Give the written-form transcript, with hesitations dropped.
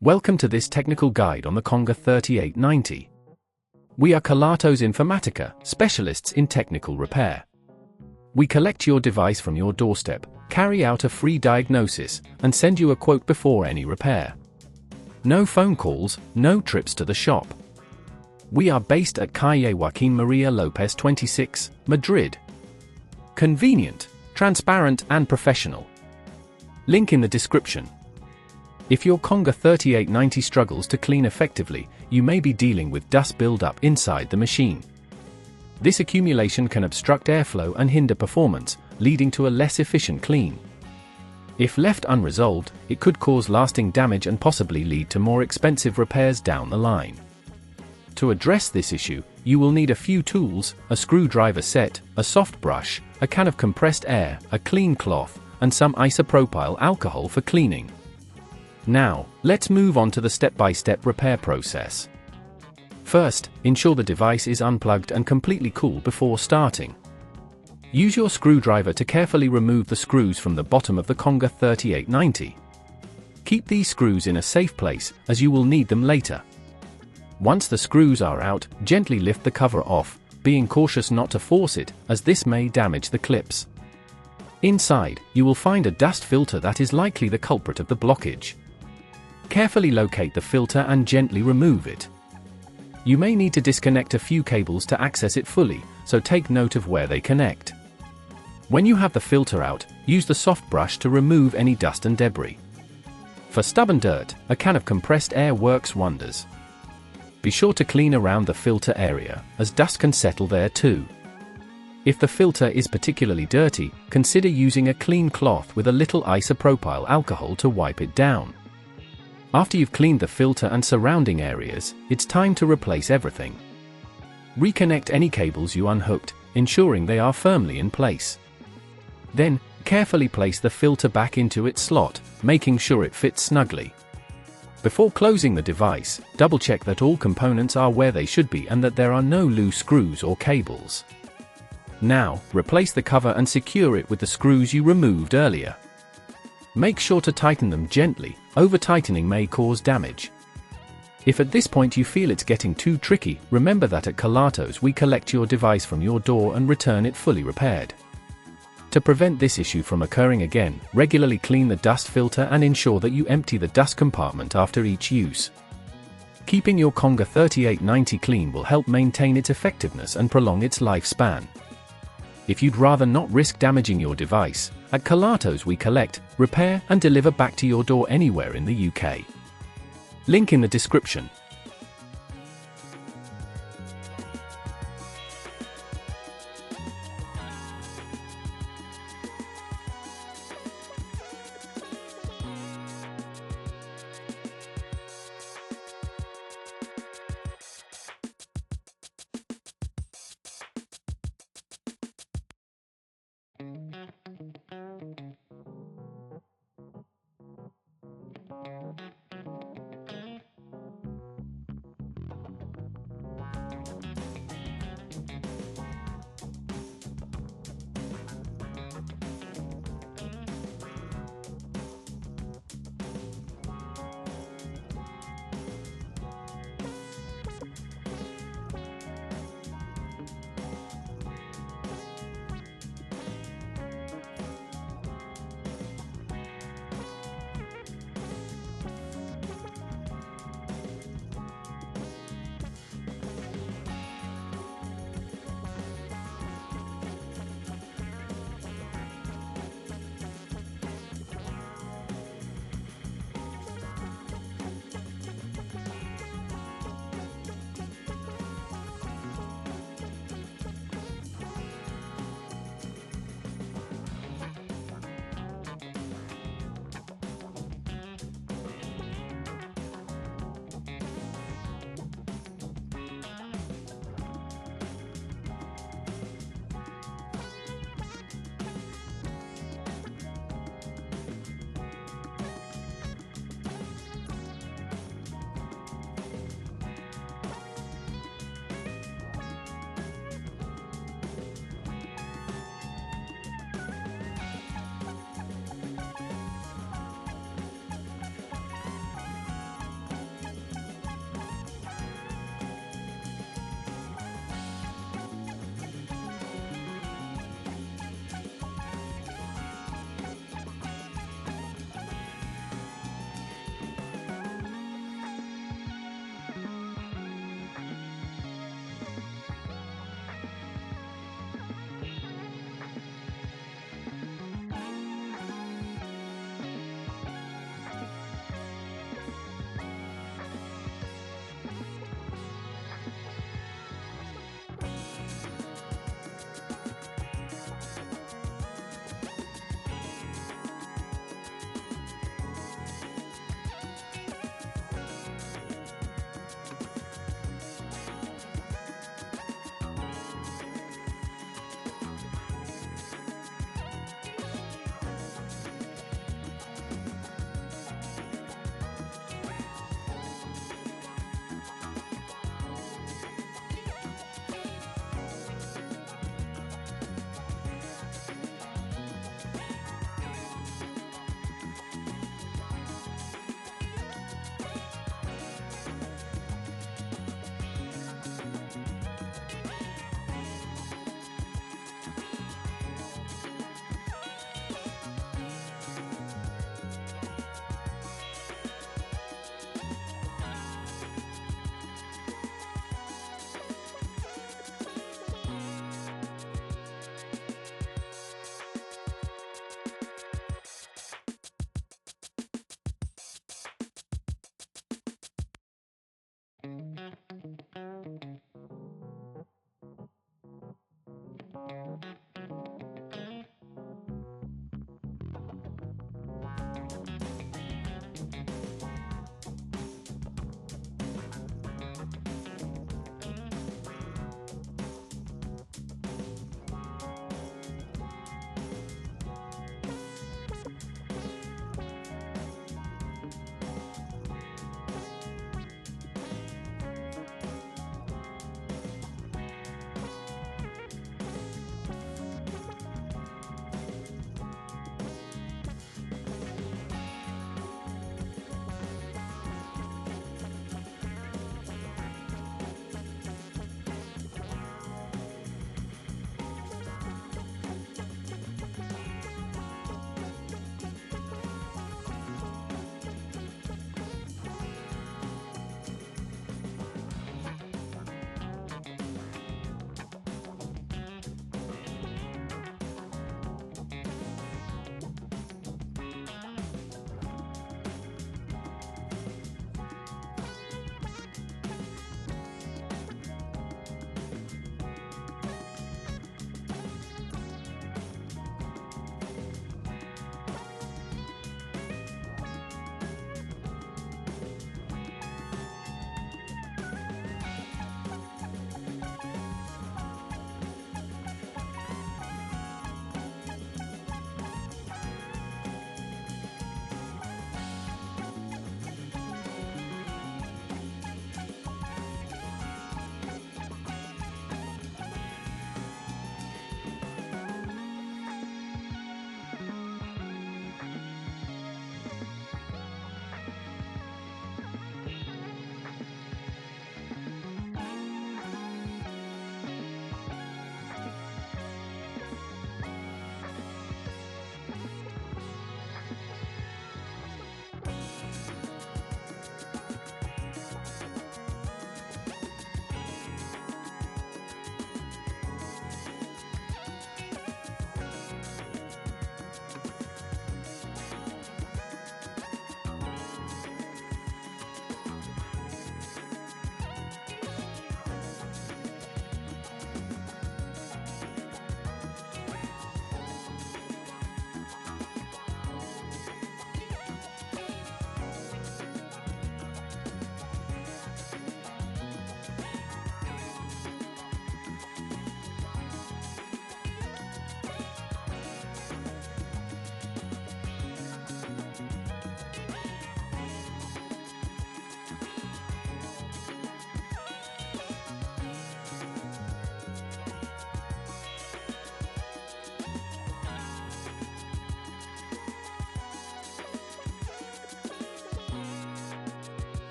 Welcome to this technical guide on the Conga 3890. We are Kelatos Informatica, specialists in technical repair. We collect your device from your doorstep, carry out a free diagnosis, and send you a quote before any repair. No phone calls, no trips to the shop. We are based at Calle Joaquín María López 26, Madrid. Convenient, transparent and professional. Link in the description. If your Conga 3890 struggles to clean effectively, you may be dealing with dust buildup inside the machine. This accumulation can obstruct airflow and hinder performance, leading to a less efficient clean. If left unresolved, it could cause lasting damage and possibly lead to more expensive repairs down the line. To address this issue, you will need a few tools, a screwdriver set, a soft brush, a can of compressed air, a clean cloth, and some isopropyl alcohol for cleaning. Now, let's move on to the step-by-step repair process. First, ensure the device is unplugged and completely cool before starting. Use your screwdriver to carefully remove the screws from the bottom of the Conga 3890. Keep these screws in a safe place, as you will need them later. Once the screws are out, gently lift the cover off, being cautious not to force it, as this may damage the clips. Inside, you will find a dust filter that is likely the culprit of the blockage. Carefully locate the filter and gently remove it. You may need to disconnect a few cables to access it fully, so take note of where they connect. When you have the filter out, use the soft brush to remove any dust and debris. For stubborn dirt, a can of compressed air works wonders. Be sure to clean around the filter area, as dust can settle there too. If the filter is particularly dirty, consider using a clean cloth with a little isopropyl alcohol to wipe it down. After you've cleaned the filter and surrounding areas, it's time to replace everything. Reconnect any cables you unhooked, ensuring they are firmly in place. Then, carefully place the filter back into its slot, making sure it fits snugly. Before closing the device, double-check that all components are where they should be and that there are no loose screws or cables. Now, replace the cover and secure it with the screws you removed earlier. Make sure to tighten them gently, over-tightening may cause damage. If at this point you feel it's getting too tricky, remember that at Kelatos we collect your device from your door and return it fully repaired. To prevent this issue from occurring again, regularly clean the dust filter and ensure that you empty the dust compartment after each use. Keeping your Conga 3890 clean will help maintain its effectiveness and prolong its lifespan. If you'd rather not risk damaging your device, at Kelatos we collect, repair and deliver back to your door anywhere in the UK. Link in the description.